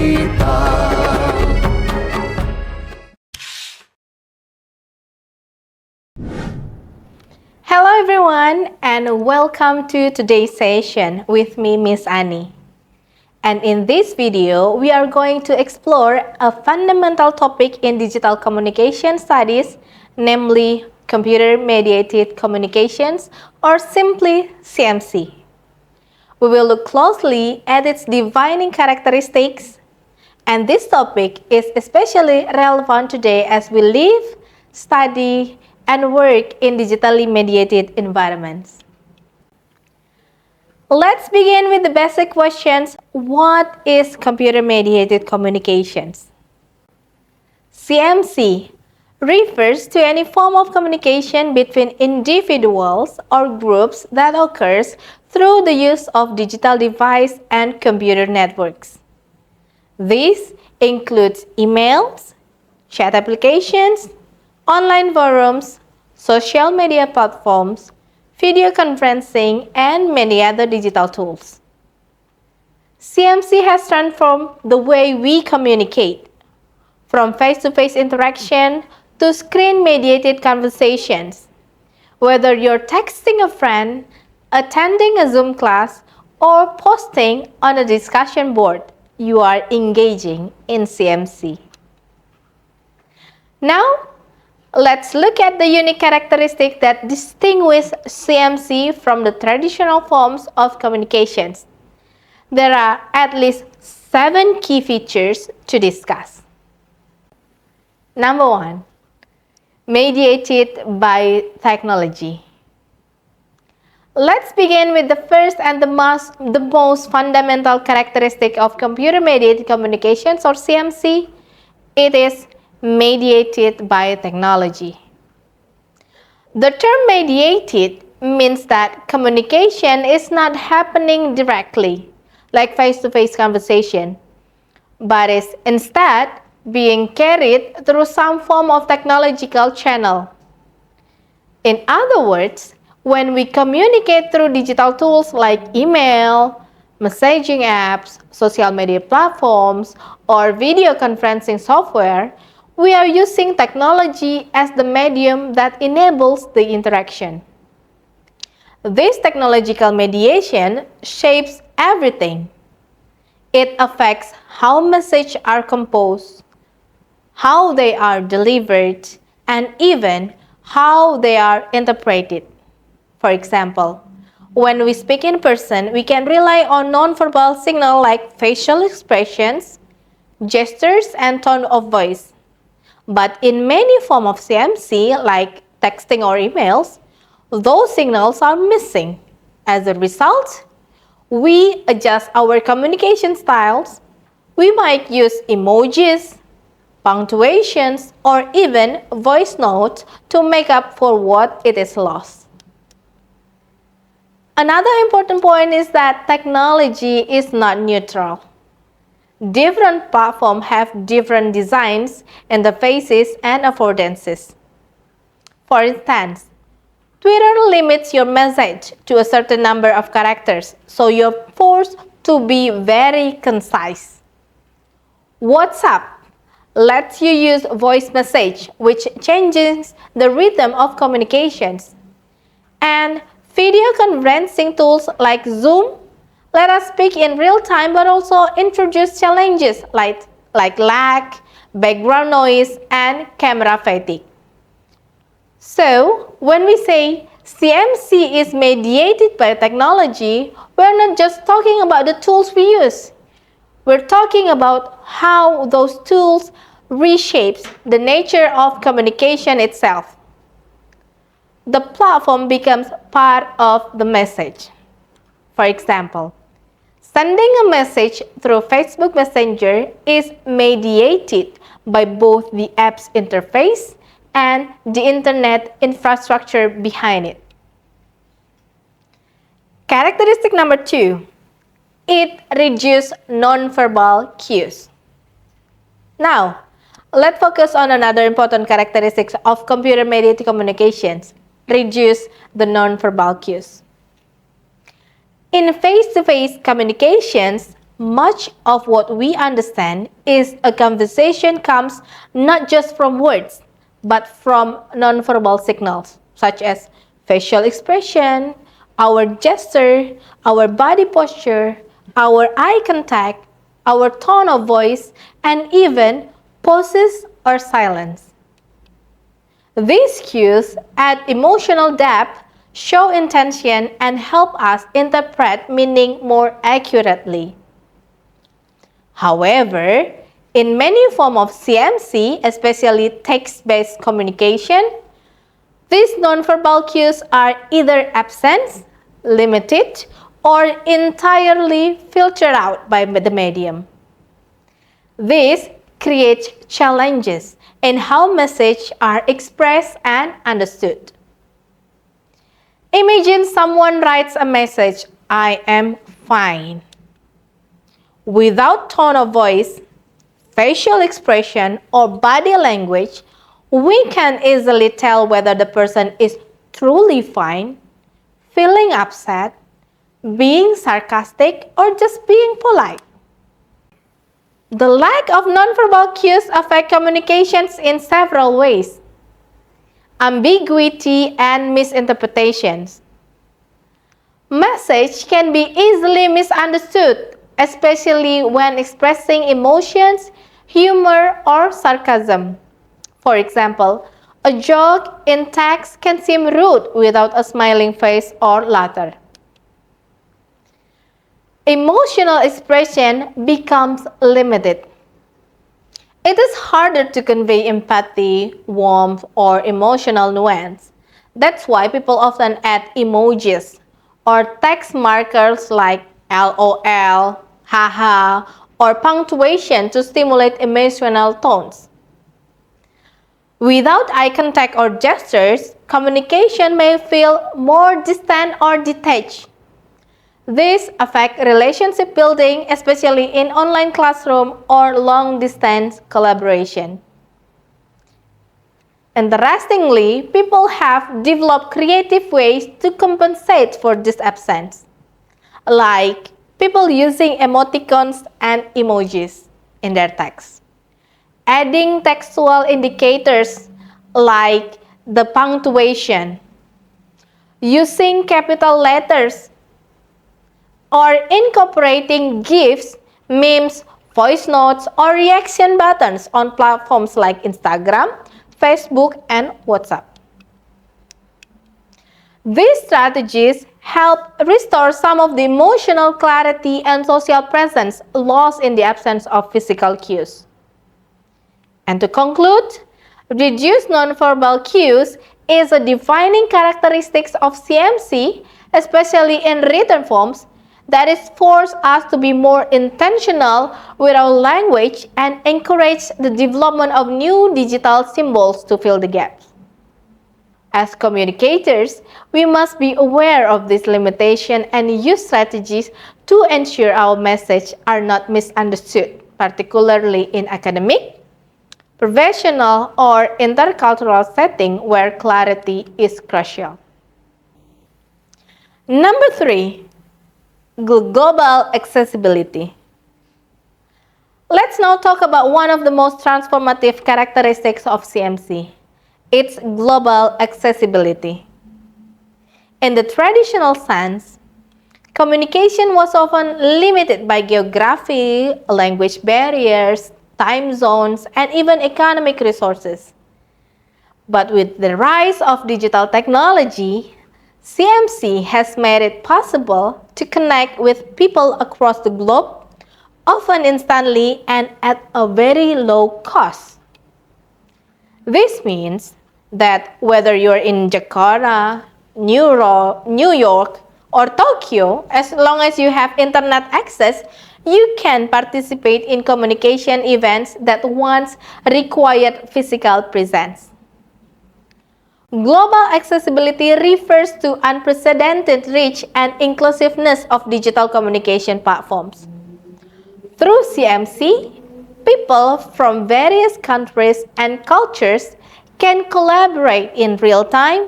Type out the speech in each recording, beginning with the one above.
kita. Hello everyone and welcome to today's session with me, Miss Annie. And in this video, we are going to explore a fundamental topic in digital communication studies, namely computer-mediated communications, or simply CMC. We will look closely at its defining characteristics, and this topic is especially relevant today as we live, study, and work in digitally mediated environments. Let's begin with the basic questions. What is computer-mediated communications? CMC refers to any form of communication between individuals or groups that occurs through the use of digital device and computer networks. This includes emails, chat applications, online forums, social media platforms, video conferencing, and many other digital tools. CMC has transformed the way we communicate, from face-to-face interaction to screen-mediated conversations. Whether you're texting a friend, attending a Zoom class, or posting on a discussion board, you are engaging in CMC. Now, let's look at the unique characteristics that distinguish CMC from the traditional forms of communications. There are at least 7 key features to discuss. Number 1, mediated by technology. Let's begin with the first and the most fundamental characteristic of computer-mediated communications, or CMC. It is mediated by technology. The term mediated means that communication is not happening directly, like face-to-face conversation, but is instead being carried through some form of technological channel. In other words, when we communicate through digital tools like email, messaging apps, social media platforms, or video conferencing software, we are using technology as the medium that enables the interaction. This technological mediation shapes everything. It affects how messages are composed, how they are delivered, and even how they are interpreted. For example, when we speak in person, we can rely on non-verbal signals like facial expressions, gestures, and tone of voice. But in many forms of CMC, like texting or emails, those signals are missing. As a result, we adjust our communication styles. We might use emojis, punctuations, or even voice notes to make up for what it is lost. Another important point is that technology is not neutral. Different platforms have different designs, interfaces, and affordances. For instance, Twitter limits your message to a certain number of characters, so you're forced to be very concise. WhatsApp lets you use voice message, which changes the rhythm of communications. And video conferencing tools like Zoom let us speak in real time but also introduce challenges like lag, background noise, and camera fatigue. So, when we say CMC is mediated by technology, we're not just talking about the tools we use. We're talking about how those tools reshapes the nature of communication itself. The platform becomes part of the message. For example, sending a message through Facebook Messenger is mediated by both the app's interface and the internet infrastructure behind it. Characteristic number 2, it reduces nonverbal cues. Now, let's focus on another important characteristic of computer-mediated communications, reduce the nonverbal cues. In face-to-face communications, Much of what we understand is a conversation comes not just from words, but from nonverbal signals, such as facial expression, our gesture, our body posture, our eye contact, our tone of voice, and even pauses or silence. These cues add emotional depth, show intention, and help us interpret meaning more accurately. However, in many forms of CMC, especially text-based communication, these nonverbal cues are either absent, limited, or entirely filtered out by the medium. This creates challenges in how messages are expressed and understood. Imagine someone writes a message, "I am fine." Without tone of voice, facial expression, or body language, we can easily tell whether the person is truly fine, feeling upset, being sarcastic, or just being polite. The lack of nonverbal cues affect communications in several ways. Ambiguity and misinterpretations. Message can be easily misunderstood, especially when expressing emotions, humor, or sarcasm. For example, a joke in text can seem rude without a smiling face or laughter. Emotional expression becomes limited. It is harder to convey empathy, warmth, or emotional nuance. That's why people often add emojis or text markers like LOL, haha, or punctuation to stimulate emotional tones. Without eye contact or gestures, communication may feel more distant or detached. This affects relationship building, especially in online classroom or long-distance collaboration. Interestingly, people have developed creative ways to compensate for this absence, like people using emoticons and emojis in their text, adding textual indicators like the punctuation, using capital letters, or incorporating GIFs, memes, voice notes, or reaction buttons on platforms like Instagram, Facebook, and WhatsApp. These strategies help restore some of the emotional clarity and social presence lost in the absence of physical cues. And to conclude, reduced nonverbal cues is a defining characteristic of CMC, especially in written forms, that is forced us to be more intentional with our language and encourage the development of new digital symbols to fill the gaps. As communicators, we must be aware of this limitation and use strategies to ensure our messages are not misunderstood, particularly in academic, professional, or intercultural setting where clarity is crucial. Number 3. Global accessibility. Let's now talk about one of the most transformative characteristics of CMC. It's global accessibility. In the traditional sense, communication was often limited by geography, language barriers, time zones, and even economic resources. But with the rise of digital technology, CMC has made it possible to connect with people across the globe, often instantly and at a very low cost. This means that whether you're in Jakarta, New York, or Tokyo, as long as you have internet access, you can participate in communication events that once required physical presence. Global accessibility refers to unprecedented reach and inclusiveness of digital communication platforms. Through CMC, people from various countries and cultures can collaborate in real time,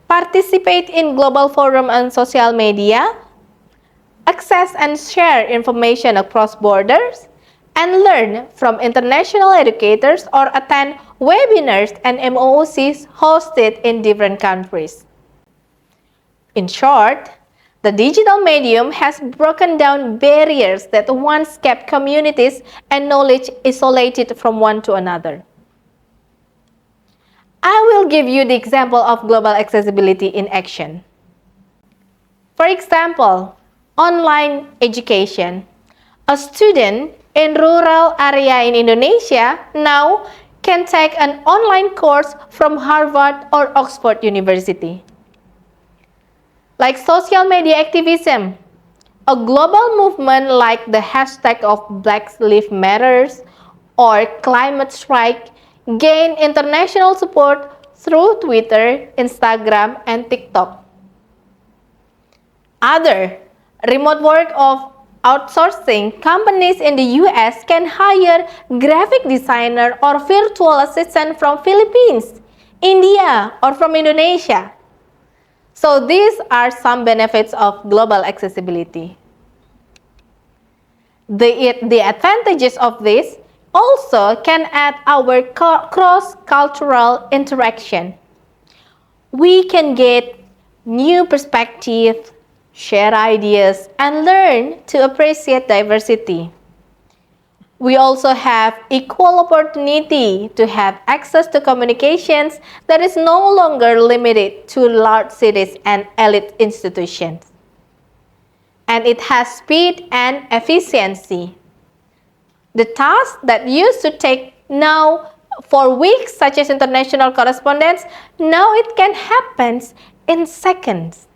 participate in global forums and social media, access and share information across borders, and learn from international educators or attend webinars and MOOCs hosted in different countries. In short, the digital medium has broken down barriers that once kept communities and knowledge isolated from one to another. I will give you the example of global accessibility in action. For example, online education. A student in rural area in Indonesia now can take an online course from Harvard or Oxford University. Like social media activism, a global movement like the hashtag of Black Lives Matter or climate strike gained international support through Twitter, Instagram, and TikTok. Other remote work of outsourcing companies in the US can hire graphic designer or virtual assistant from Philippines, India, or from Indonesia. So these are some benefits of global accessibility. The advantages of this also can add our cross-cultural interaction. We can get new perspectives, share ideas, and learn to appreciate diversity. We also have equal opportunity to have access to communications that is no longer limited to large cities and elite institutions. And it has speed and efficiency. The tasks that used to take now for weeks, such as international correspondence, now it can happen in seconds.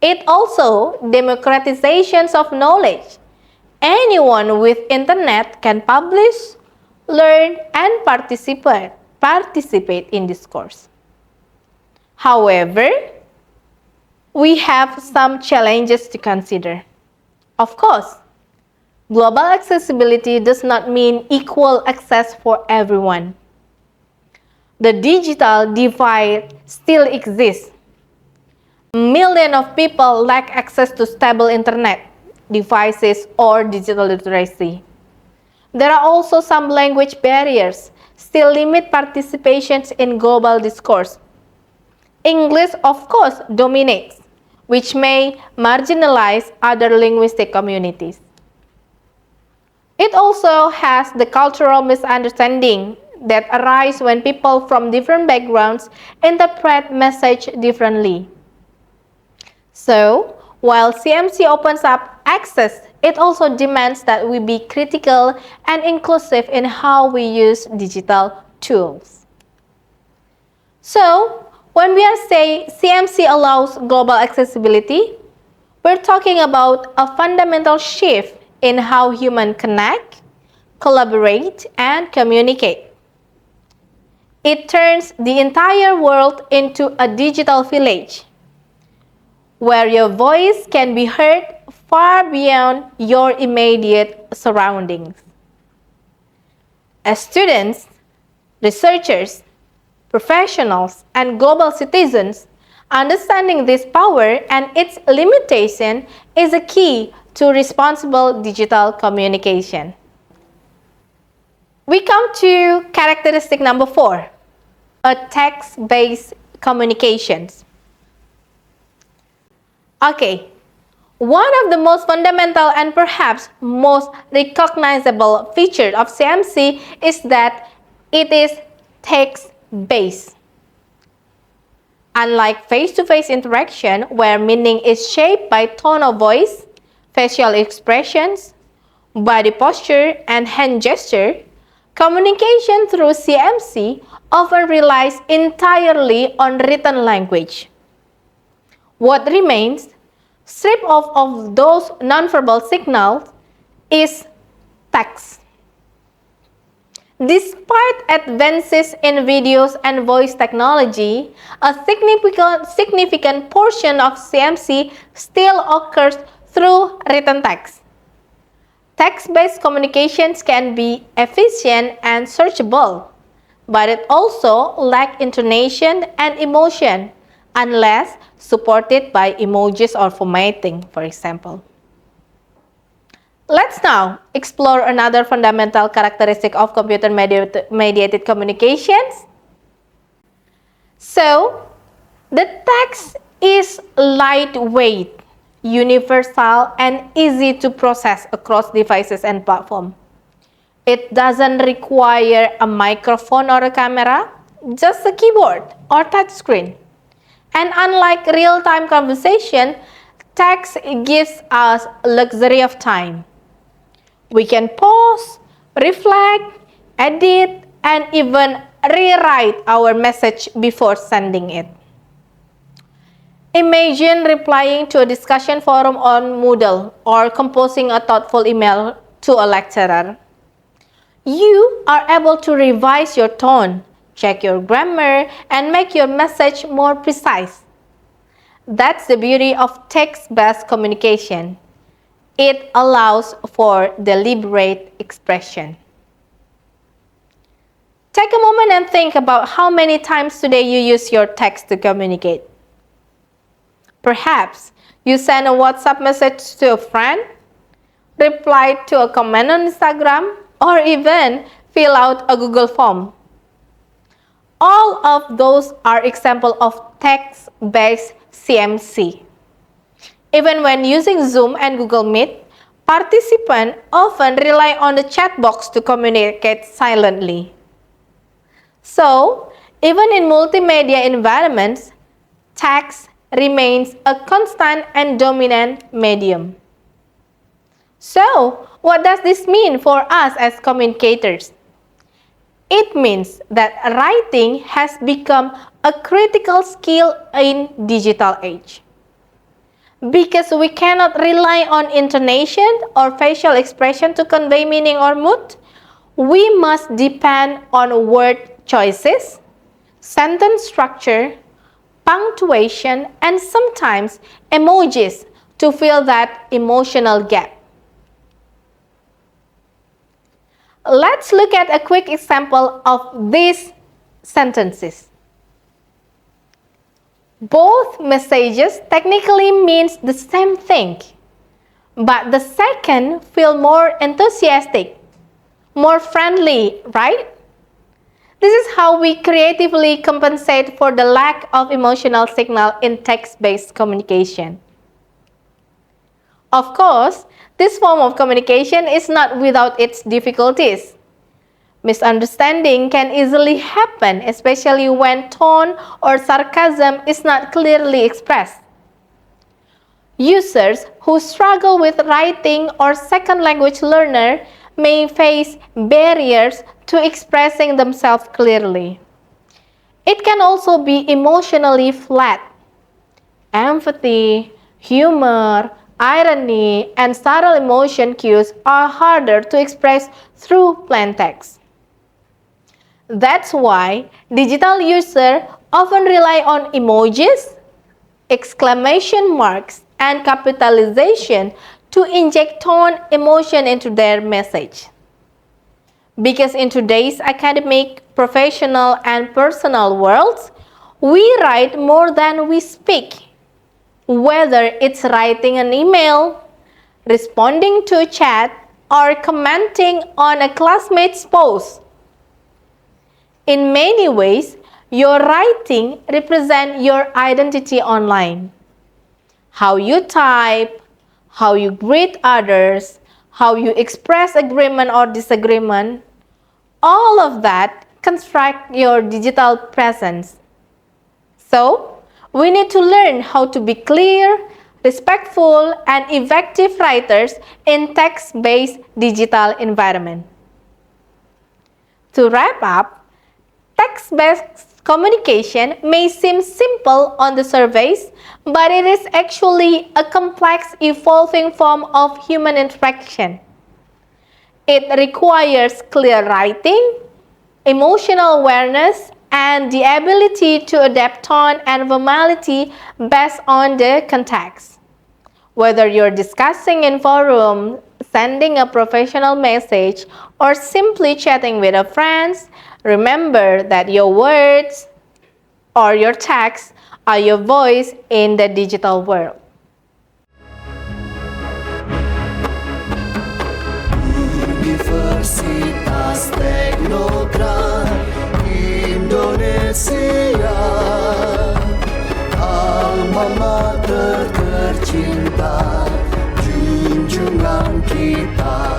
It also democratizations of knowledge. Anyone with internet can publish, learn, and participate in this course. However, we have some challenges to consider. Of course, global accessibility does not mean equal access for everyone. The digital divide still exists. Millions of people lack access to stable internet devices or digital literacy. There are also some language barriers still limit participations in global discourse. English, of course, dominates, which may marginalize other linguistic communities. It also has the cultural misunderstanding that arise when people from different backgrounds interpret message differently. So, while CMC opens up access, it also demands that we be critical and inclusive in how we use digital tools. So, when we are saying CMC allows global accessibility, we're talking about a fundamental shift in how humans connect, collaborate, and communicate. It turns the entire world into a digital village, where your voice can be heard far beyond your immediate surroundings. As students, researchers, professionals, and global citizens, understanding this power and its limitation is a key to responsible digital communication. We come to characteristic number 4, a text-based communications. Okay, one of the most fundamental and perhaps most recognizable features of CMC is that it is text-based. Unlike face-to-face interaction, where meaning is shaped by tone of voice, facial expressions, body posture, and hand gesture, communication through CMC often relies entirely on written language. What remains, stripped off of those nonverbal signals, is text. Despite advances in videos and voice technology, a significant portion of CMC still occurs through written text. Text-based communications can be efficient and searchable, but it also lacks intonation and emotion, unless supported by emojis or formatting, for example. Let's now explore another fundamental characteristic of computer-mediated communications. So, the text is lightweight, universal, and easy to process across devices and platforms. It doesn't require a microphone or a camera, just a keyboard or touchscreen. And unlike real-time conversation, text gives us luxury of time. We can pause, reflect, edit, and even rewrite our message before sending it. Imagine replying to a discussion forum on Moodle or composing a thoughtful email to a lecturer. You are able to revise your tone, check your grammar, and make your message more precise. That's the beauty of text-based communication. It allows for deliberate expression. Take a moment and think about how many times today you use your text to communicate. Perhaps you send a WhatsApp message to a friend, reply to a comment on Instagram, or even fill out a Google form. All of those are examples of text-based CMC. Even when using Zoom and Google Meet, participants often rely on the chat box to communicate silently. So, even in multimedia environments, text remains a constant and dominant medium. So, what does this mean for us as communicators? It means that writing has become a critical skill in digital age. Because we cannot rely on intonation or facial expression to convey meaning or mood, we must depend on word choices, sentence structure, punctuation, and sometimes emojis to fill that emotional gap. Let's look at a quick example of these sentences. Both messages technically means the same thing, but the second feels more enthusiastic, more friendly, right? This is how we creatively compensate for the lack of emotional signal in text-based communication. Of course, this form of communication is not without its difficulties. Misunderstanding can easily happen, especially when tone or sarcasm is not clearly expressed. Users who struggle with writing or second language learner may face barriers to expressing themselves clearly. It can also be emotionally flat. Empathy, humor, irony, and subtle emotion cues are harder to express through plain text. That's why digital users often rely on emojis, exclamation marks, and capitalization to inject tone emotion into their message. Because in today's academic, professional, and personal worlds, we write more than we speak. Whether it's writing an email, responding to a chat, or commenting on a classmate's post. In many ways, your writing represents your identity online. How you type, how you greet others, how you express agreement or disagreement, all of that construct your digital presence. So, we need to learn how to be clear, respectful, and effective writers in text-based digital environment. To wrap up, text-based communication may seem simple on the surface, but it is actually a complex, evolving form of human interaction. It requires clear writing, emotional awareness, and the ability to adapt tone and formality based on the context. Whether you're discussing in forum, sending a professional message, or simply chatting with a friend, remember that your words or your text are your voice in the digital world. Universitas Teknokrat Indonesia, alma mater tercinta, junjungan kita.